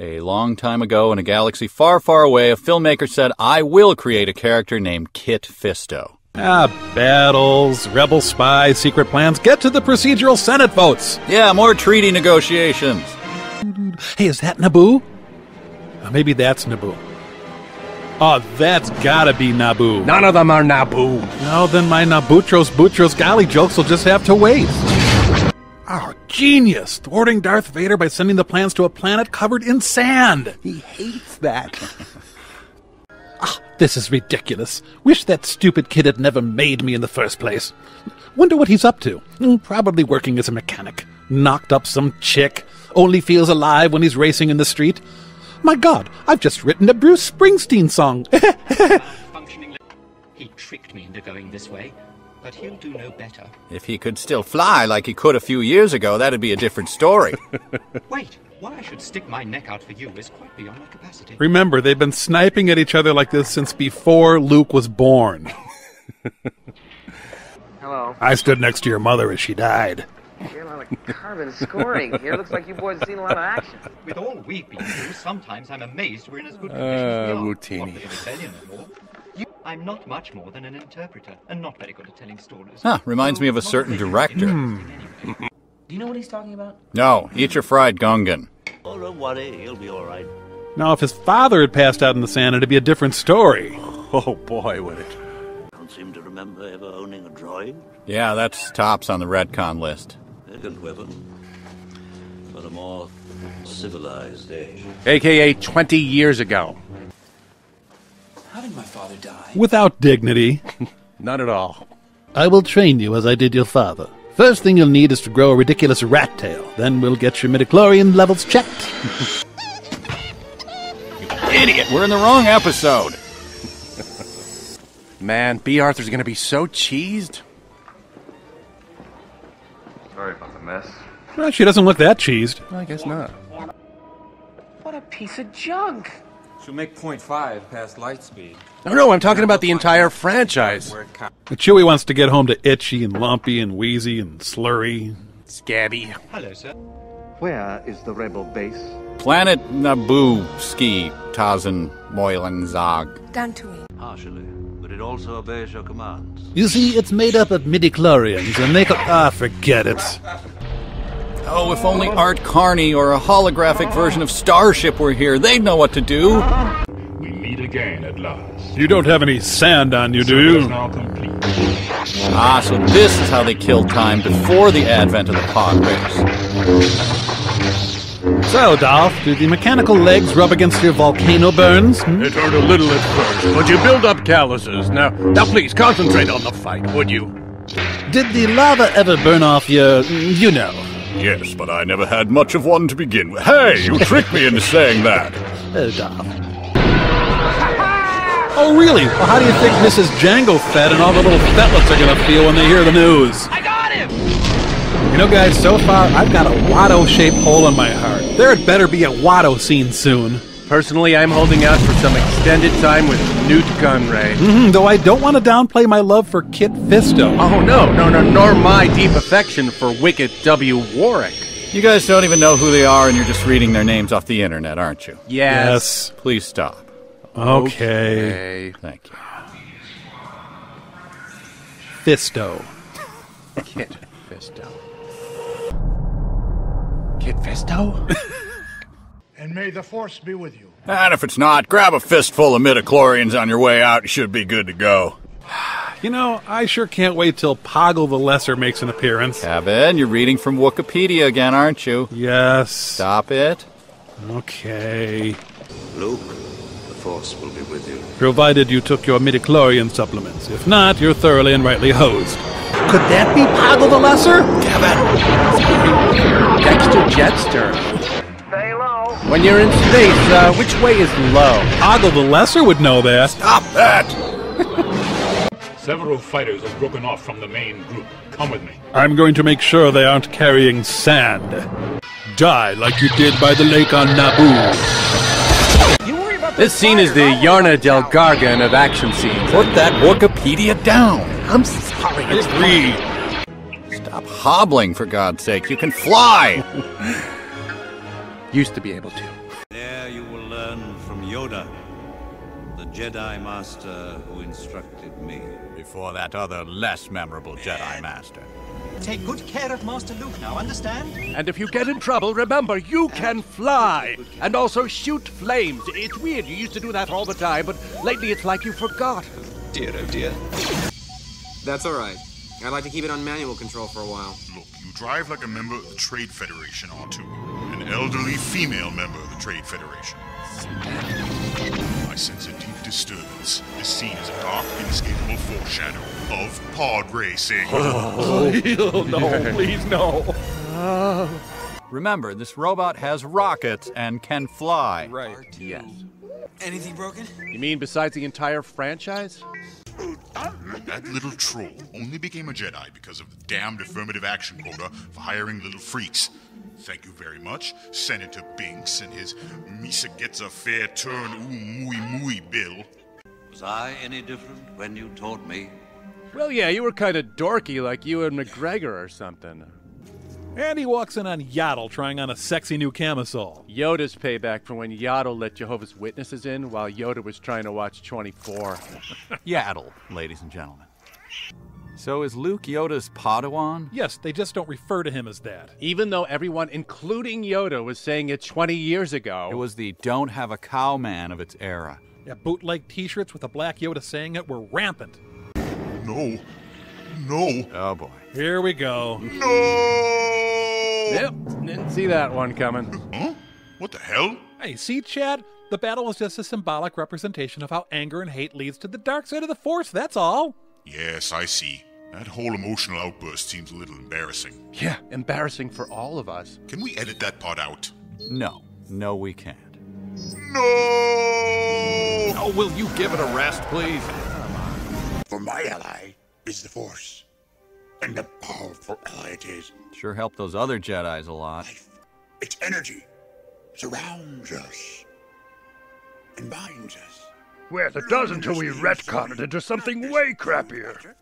A long time ago in a galaxy far, far away, a filmmaker said, I will create a character named Kit Fisto. Battles, rebel spies, secret plans. Get to the procedural Senate votes. Yeah, more treaty negotiations. Hey, is that Naboo? Maybe that's Naboo. Oh, that's gotta be Naboo. None of them are Naboo. No, then my Nabutros golly jokes will just have to wait. Oh, genius! Thwarting Darth Vader by sending the plans to a planet covered in sand. He hates that. This is ridiculous. Wish that stupid kid had never made me in the first place. Wonder what he's up to. Probably working as a mechanic. Knocked up some chick. Only feels alive when he's racing in the street. My God, I've just written a Bruce Springsteen song. He tricked me into going this way, but he'll do no better. If he could still fly like he could a few years ago, that'd be a different story. Wait, why I should stick my neck out for you is quite beyond my capacity. Remember, they've been sniping at each other like this since before Luke was born. Hello. I stood next to your mother as she died. Hear a lot of carbon scoring here. Looks like you boys have seen a lot of action. With all we've been through, sometimes I'm amazed we're in as good condition as we are. Routini. What with the rebellion and all. I'm not much more than an interpreter, and not very good at telling stories. Reminds me of a certain director. Do you know what he's talking about? No, eat your fried Gungan. Oh, don't worry, he'll be all right. Now, if his father had passed out in the sand, it'd be a different story. Oh boy, would it. Don't seem to remember ever owning a droid. Yeah, that's tops on the retcon list. A good weapon. But a more civilized age. AKA 20 years ago. How did my father die? Without dignity. Not at all. I will train you as I did your father. First thing you'll need is to grow a ridiculous rat tail. Then we'll get your midichlorian levels checked. You idiot! We're in the wrong episode. Man, B. Arthur's gonna be so cheesed. Sorry about the mess. Well, she doesn't look that cheesed. I guess not. What a piece of junk. She'll make 0.5 past light speed. Oh no, I'm talking about the entire franchise. Chewie wants to get home to Itchy and Lumpy and Wheezy and Slurry. Scabby. Hello, sir. Where is the rebel base? Planet Naboo Ski Tazen Moilenzag. Dantooine. Partially, but it also obeys your commands. You see, it's made up of midichlorians, and they forget it. Oh, if only Art Carney or a holographic version of Starship were here, they'd know what to do. We meet again at last. You don't have any sand on you, do you? Now complete. So this is how they killed time before the advent of the pod race. So, Dolph, do the mechanical legs rub against your volcano burns? It hurt a little at first, but you build up calluses. Now please, concentrate on the fight, would you? Did the lava ever burn off your, Yes, but I never had much of one to begin with. Hey, you tricked me into saying that. Oh, Dolph. Oh, really? Well, how do you think Mrs. Jango Fett and all the little fetlets are going to feel when they hear the news? I got him! You know, guys, so far, I've got a Watto-shaped hole in my heart. There had better be a Watto scene soon. Personally, I'm holding out for some extended time with Newt Gunray. Though I don't want to downplay my love for Kit Fisto. Oh, no, nor my deep affection for Wicket W. Warwick. You guys don't even know who they are, and you're just reading their names off the internet, aren't you? Yes. Please stop. Okay. Thank you. Fisto. Kit Fisto. Kit Fisto? And may the Force be with you. And if it's not, grab a fistful of midichlorians on your way out. You should be good to go. You know, I sure can't wait till Poggle the Lesser makes an appearance. Kevin, you're reading from Wikipedia again, aren't you? Yes. Stop it. Okay. Luke, the Force will be with you. Provided you took your midichlorian supplements. If not, you're thoroughly and rightly hosed. Could that be Poggle the Lesser? Kevin! Dexter Jetster. Stay low. When you're in space, which way is low? Poggle the Lesser would know that. Stop that! Several fighters have broken off from the main group. Come with me. I'm going to make sure they aren't carrying sand. Die like you did by the lake on Naboo. This scene is the Yarna del Gargan of action scenes. Put that Wikipedia down. I'm sorry. I agree. Stop hobbling, for God's sake. You can fly. Used to be able to. Yeah, Yoda, the Jedi Master who instructed me. Before that other, less memorable Jedi Master. Take good care of Master Luke now, understand? And if you get in trouble, remember, you can fly! And also shoot flames. It's weird, you used to do that all the time, but lately it's like you forgot. Dear, oh dear. That's alright. I'd like to keep it on manual control for a while. Look, you drive like a member of the Trade Federation, R2. An elderly female member of the Trade Federation. I sense a deep disturbance. This scene is a dark, inescapable foreshadow of pod racing. Oh, no, please, no. Remember, this robot has rockets and can fly. Right. Yes. Anything broken? You mean besides the entire franchise? That little troll only became a Jedi because of the damned affirmative action quota for hiring little freaks. Thank you very much, Senator Binks and his Misa gets a fair turn ooh mooey bill. Was I any different when you taught me? Well, yeah, you were kind of dorky like you and McGregor or something. And he walks in on Yaddle trying on a sexy new camisole. Yoda's payback for when Yaddle let Jehovah's Witnesses in while Yoda was trying to watch 24. Yaddle, ladies and gentlemen. So is Luke Yoda's Padawan? Yes, they just don't refer to him as that. Even though everyone, including Yoda, was saying it 20 years ago. It was the don't have a cow man of its era. Yeah, bootleg t-shirts with a black Yoda saying it were rampant. No. No. Oh boy. Here we go. No! Yep, didn't see that one coming. Huh? What the hell? Hey, see, Chad? The battle was just a symbolic representation of how anger and hate leads to the dark side of the Force, that's all. Yes, I see. That whole emotional outburst seems a little embarrassing. Yeah, embarrassing for all of us. Can we edit that part out? No. No, we can't. No! Oh, will you give it a rest, please? For my ally is the Force. And a powerful ally it is. Sure helped those other Jedis a lot. Life, its energy, surrounds us and binds us. Well, it does until we retcon it into something way crappier.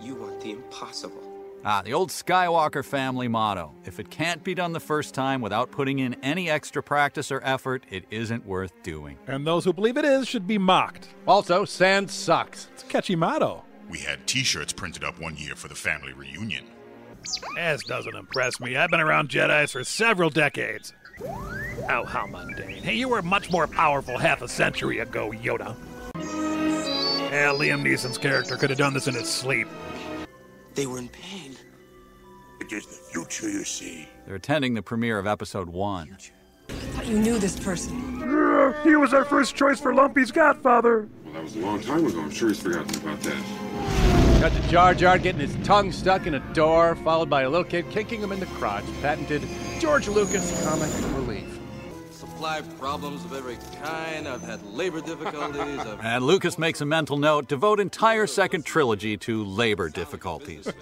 You want the impossible. Ah, the old Skywalker family motto. If it can't be done the first time without putting in any extra practice or effort, it isn't worth doing. And those who believe it is should be mocked. Also, sand sucks. It's a catchy motto. We had t-shirts printed up one year for the family reunion. As doesn't impress me. I've been around Jedis for several decades. Oh, how mundane. Hey, you were much more powerful half a century ago, Yoda. Yeah, Liam Neeson's character could have done this in his sleep. They were in pain. It is the future, you see. They're attending the premiere of Episode 1. I thought you knew this person. He was our first choice for Lumpy's godfather. Well, that was a long time ago. I'm sure he's forgotten about that. Got to Jar Jar getting his tongue stuck in a door, followed by a little kid kicking him in the crotch. Patented George Lucas comic relief. Supply problems of every kind. I've had labor difficulties. And Lucas makes a mental note, devote entire second trilogy to labor difficulties.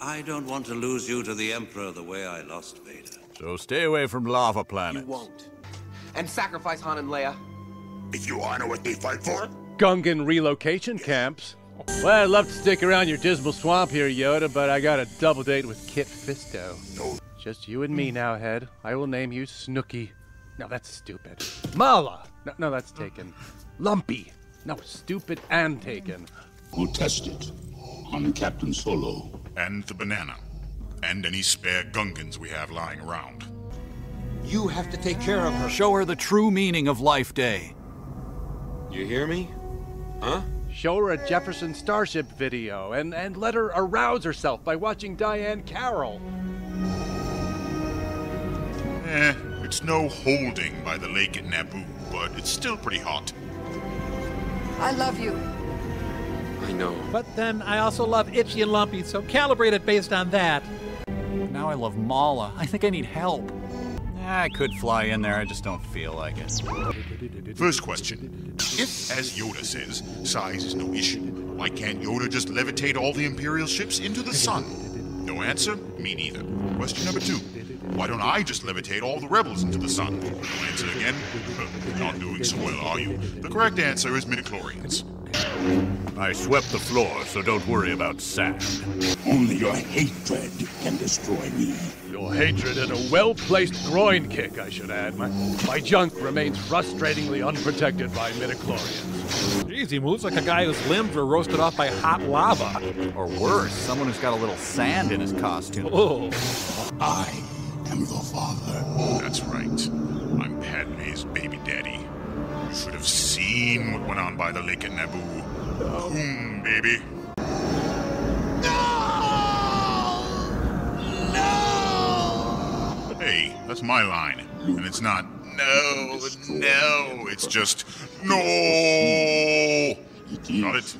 I don't want to lose you to the Emperor the way I lost Vader. So stay away from lava planets. You won't. And sacrifice Han and Leia. If you honor what they fight for. Gungan relocation camps. Well, I'd love to stick around your dismal swamp here, Yoda, but I got a double date with Kit Fisto. No. Just you and me now, Head. I will name you Snooky. No, that's stupid. Mala. No, that's taken. Lumpy. No, stupid and taken. We'll test it on Captain Solo. And the banana. And any spare Gungans we have lying around. You have to take care of her. Show her the true meaning of Life Day. You hear me? Huh? Show her a Jefferson Starship video and let her arouse herself by watching Diane Carroll. It's no holding by the lake at Naboo, but it's still pretty hot. I love you. I know. But then I also love Itchy and Lumpy, so calibrate it based on that. Now I love Mala. I think I need help. I could fly in there, I just don't feel like it. First question. If, as Yoda says, size is no issue, why can't Yoda just levitate all the Imperial ships into the sun? No answer? Me neither. Question number 2. Why don't I just levitate all the rebels into the sun? No answer again? Not doing so well, are you? The correct answer is midichlorians. I swept the floor, so don't worry about sand. Only your hatred can destroy me. Your hatred and a well-placed groin kick, I should add. My junk remains frustratingly unprotected by midichlorians. Jeez, he moves like a guy whose limbs were roasted off by hot lava. Or worse, someone who's got a little sand in his costume. Oh. I am your father. That's right. I'm Padme's baby daddy. You should have seen what went on by the lake at Naboo. Boom, baby. Hey, that's my line. And it's not, no, it's just, no! Got it?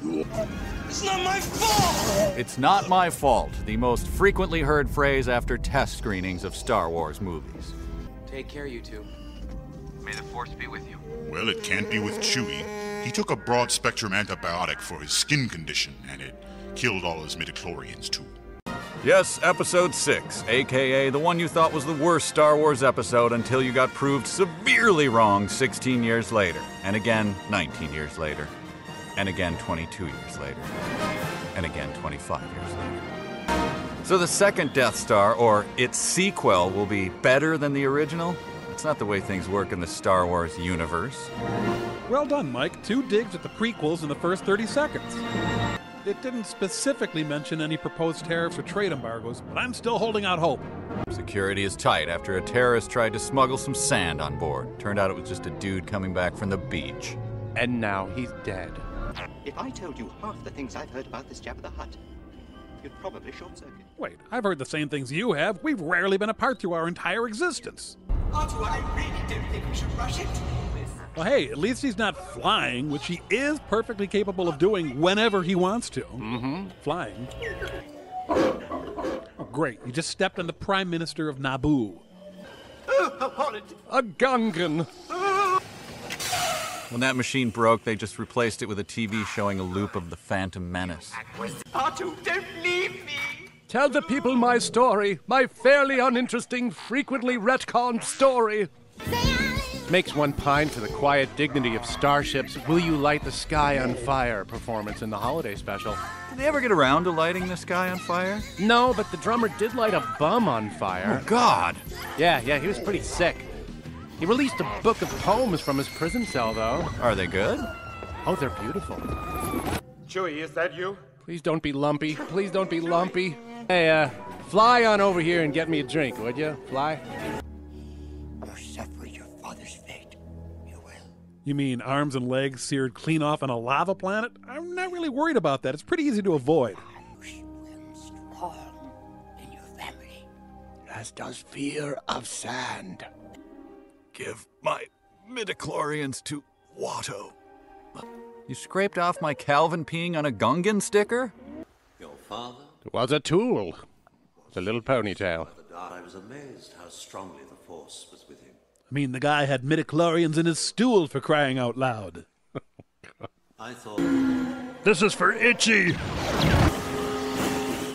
It's not my fault! It's not my fault, the most frequently heard phrase after test screenings of Star Wars movies. Take care, you two. May the Force be with you. Well, it can't be with Chewie. He took a broad-spectrum antibiotic for his skin condition, and it killed all his midichlorians, too. Yes, Episode 6, a.k.a. the one you thought was the worst Star Wars episode until you got proved severely wrong 16 years later, and again 19 years later, and again 22 years later, and again 25 years later. So the second Death Star, or its sequel, will be better than the original? It's not the way things work in the Star Wars universe. Well done, Mike. 2 digs at the prequels in the first 30 seconds. It didn't specifically mention any proposed tariffs or trade embargoes, but I'm still holding out hope. Security is tight after a terrorist tried to smuggle some sand on board. Turned out it was just a dude coming back from the beach. And now he's dead. If I told you half the things I've heard about this Jabba the Hutt, you'd probably short-circuit. Wait, I've heard the same things you have. We've rarely been apart through our entire existence. Artu, I really don't think we should rush into this. Well, hey, at least he's not flying, which he is perfectly capable of doing whenever he wants to. Mm-hmm. Flying. Oh, great. You just stepped on the Prime Minister of Naboo. Oh, how horrid. A Gungan. When that machine broke, they just replaced it with a TV showing a loop of The Phantom Menace. Artu, don't leave me. Tell the people my story, my fairly uninteresting, frequently retconned story. Makes one pine for the quiet dignity of Starship's Will You Light the Sky on Fire performance in the holiday special. Did they ever get around to lighting the sky on fire? No, but the drummer did light a bum on fire. Oh, God! Yeah, he was pretty sick. He released a book of poems from his prison cell, though. Are they good? Oh, they're beautiful. Chewie, is that you? Please don't be lumpy. Please don't be lumpy. Hey, fly on over here and get me a drink, would you? Fly? You'll suffer your father's fate. You will. You mean arms and legs seared clean off on a lava planet? I'm not really worried about that. It's pretty easy to avoid. Strong in your family, as does fear of sand. Give my midichlorians to Watto. You scraped off my Calvin peeing on a Gungan sticker? Your father? It was a tool. The little ponytail. I was amazed how strongly the Force was with him. I mean, the guy had midichlorians in his stool, for crying out loud. I thought... This is for Itchy!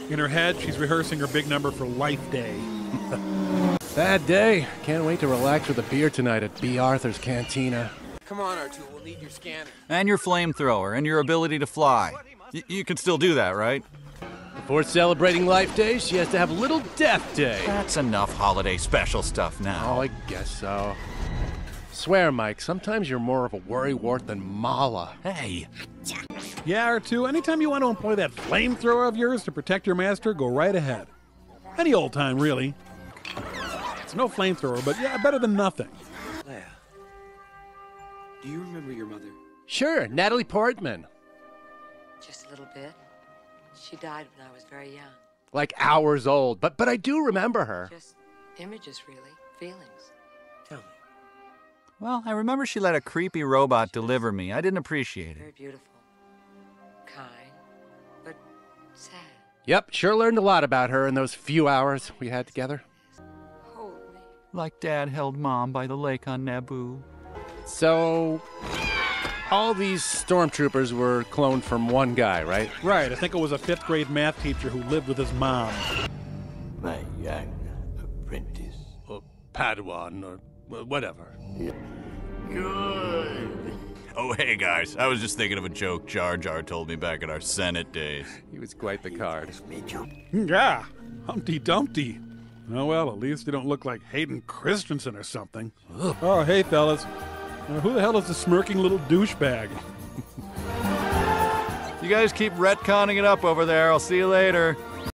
In her head, she's rehearsing her big number for Life Day. Bad day. Can't wait to relax with a beer tonight at B. Arthur's Cantina. Come on, R2, we'll need your scanner. And your flamethrower, and your ability to fly. You can still do that, right? Before celebrating Life Day, she has to have Little Death Day. That's enough holiday special stuff now. Oh, I guess so. Swear, Mike, sometimes you're more of a worrywart than Mala. Hey. Yeah, R2, anytime you want to employ that flamethrower of yours to protect your master, go right ahead. Any old time, really. It's no flamethrower, but yeah, better than nothing. Leia, do you remember your mother? Sure, Natalie Portman. Just a little bit. She died when I was very young. Like hours old, but I do remember her. Just images, really. Feelings. Tell me. Well, I remember she let a creepy robot deliver me. I didn't appreciate Very it. beautiful. Kind, but sad. Yep, sure learned a lot about her in those few hours we had together. Hold me. Like Dad held Mom by the lake on Naboo. So, all these stormtroopers were cloned from one guy, right? Right, I think it was a 5th grade math teacher who lived with his mom. My young apprentice. Or Padawan, or whatever. Good. Oh, hey, guys. I was just thinking of a joke Jar Jar told me back in our Senate days. He was quite the card. Yeah, Humpty Dumpty. Oh, well, at least they don't look like Hayden Christensen or something. Ugh. Oh, hey, fellas. Who the hell is the smirking little douchebag? You guys keep retconning it up over there. I'll see you later.